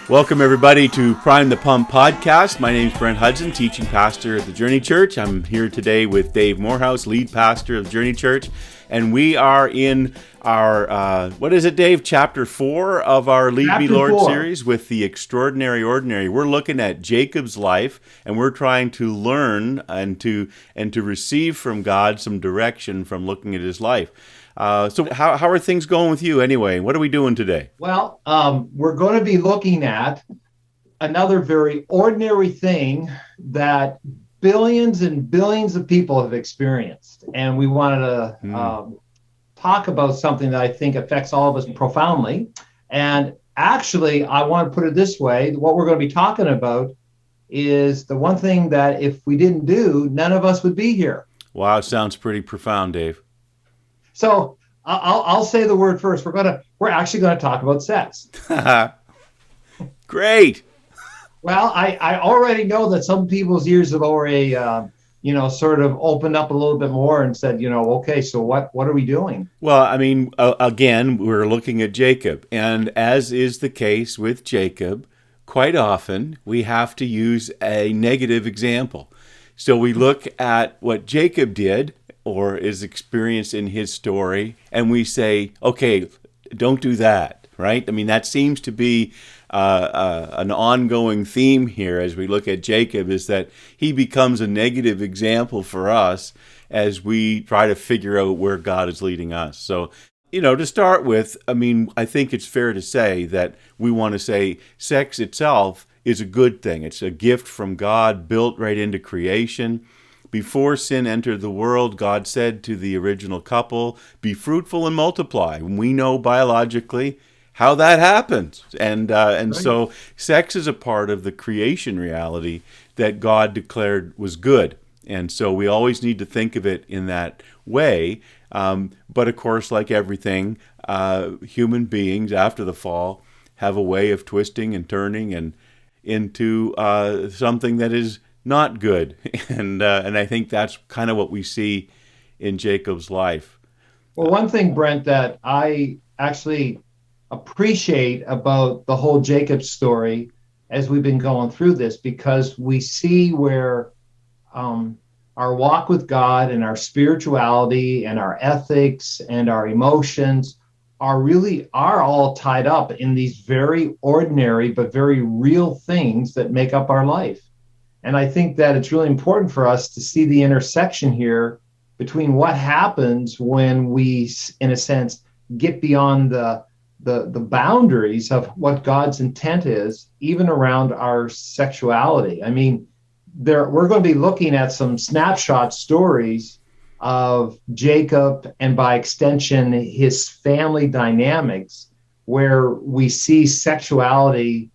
Welcome, everybody, to Prime the Pump podcast. My name is Brent Hudson, teaching pastor at the Journey Church. I'm here today with Dave Morehouse, lead pastor of the Journey Church. And we are in our, what is it, Dave? Chapter 4 of our Lead Me Lord series with the Extraordinary Ordinary. We're looking at Jacob's life, and we're trying to learn and to receive from God some direction from looking at his life. So how are things going with you anyway? What are we doing today? Well, we're going to be looking at another very ordinary thing that billions and billions of people have experienced. And we wanted to talk about something that I think affects all of us profoundly. And actually, I want to put it this way. What we're going to be talking about is the one thing that if we didn't do, none of us would be here. Wow, sounds pretty profound, Dave. So I'll say the word first. We're actually going to talk about sex. Great. Well, I already know that some people's ears have already, sort of opened up a little bit more and said, okay, so what are we doing? Well, I mean, again, we're looking at Jacob. And as is the case with Jacob, quite often we have to use a negative example. So we look at what Jacob did or is experienced in his story, and we say, okay, don't do that, right? I mean, that seems to be an ongoing theme here as we look at Jacob, is that he becomes a negative example for us as we try to figure out where God is leading us. So, to start with, I mean, I think it's fair to say that we want to say sex itself is a good thing. It's a gift from God built right into creation. Before sin entered the world, God said to the original couple, be fruitful and multiply. And we know biologically how that happens. And right. So sex is a part of the creation reality that God declared was good. And so we always need to think of it in that way. But of course, like everything, human beings after the fall have a way of twisting and turning and into something that is not good. And I think that's kind of what we see in Jacob's life. Well, one thing, Brent, that I actually appreciate about the whole Jacob story as we've been going through this, because we see where our walk with God and our spirituality and our ethics and our emotions are all tied up in these very ordinary but very real things that make up our life. And I think that it's really important for us to see the intersection here between what happens when we, in a sense, get beyond the boundaries of what God's intent is, even around our sexuality. I mean, we're going to be looking at some snapshot stories of Jacob and by extension, his family dynamics, where we see sexuality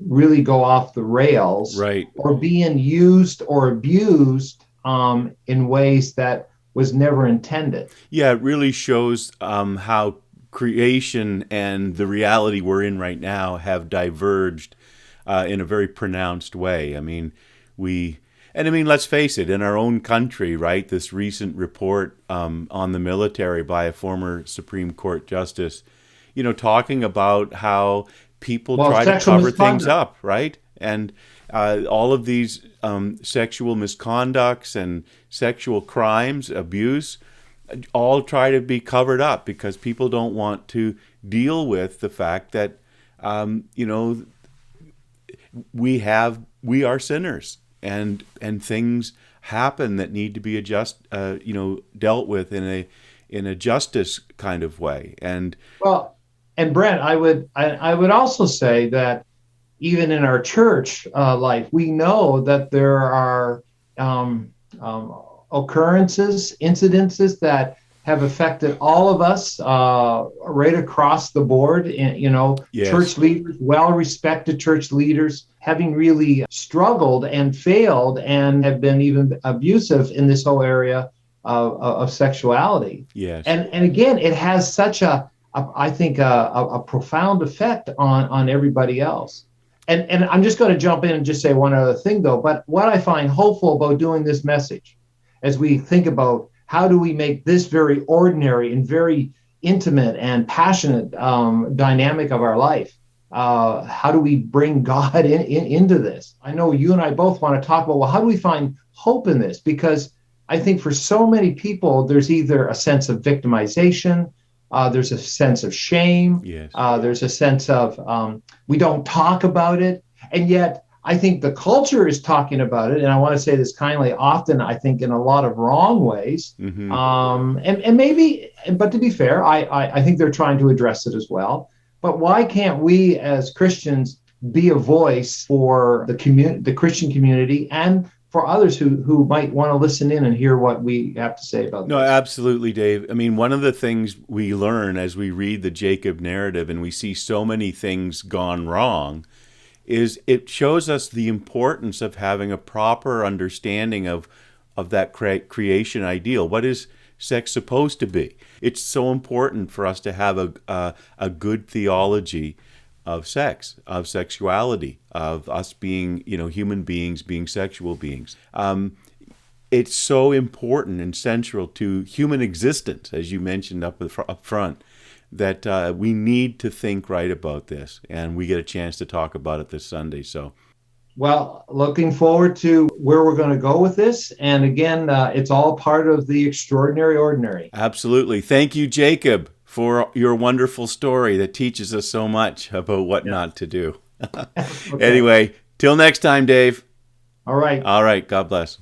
really go off the rails, right, or being used or abused in ways that was never intended. Yeah, it really shows how creation and the reality we're in right now have diverged in a very pronounced way. I mean, let's face it, in our own country, right, this recent report on the military by a former Supreme Court justice, talking about how people try to cover things up, right? And all of these sexual misconducts and sexual crimes, abuse, all try to be covered up because people don't want to deal with the fact that, we are sinners and things happen that need to be dealt with in a justice kind of way. And And Brent, I would also say that even in our church life, we know that there are occurrences, incidences that have affected all of us right across the board. Yes. Church leaders, well-respected church leaders, having really struggled and failed and have been even abusive in this whole area of sexuality. Yes. And again, it has such I think a profound effect on everybody else. And I'm just going to jump in and just say one other thing, though. But what I find hopeful about doing this message, as we think about how do we make this very ordinary and very intimate and passionate dynamic of our life, how do we bring God into this? I know you and I both want to talk about, well, how do we find hope in this? Because I think for so many people, there's either a sense of victimization, there's a sense of shame, Yes. there's a sense of we don't talk about it. And yet, I think the culture is talking about it. And I want to say this kindly, often, I think, in a lot of wrong ways. Mm-hmm. And maybe, but to be fair, I think they're trying to address it as well. But why can't we as Christians be a voice for the Christian community and for others who might want to listen in and hear what we have to say about No, this? absolutely, Dave. I mean, one of the things we learn as we read the Jacob narrative and we see so many things gone wrong is it shows us the importance of having a proper understanding of that creation ideal. What is sex supposed to be? It's so important for us to have a good theology of sex, of sexuality, of us being, human beings, being sexual beings. It's so important and central to human existence, as you mentioned up front, that we need to think right about this, and we get a chance to talk about it this Sunday. So, well, looking forward to where we're going to go with this. And again, it's all part of the extraordinary ordinary. absolutely. Thank you, Jacob, for your wonderful story that teaches us so much about what not to do. Okay. Anyway, till next time, Dave. All right. All right. God bless.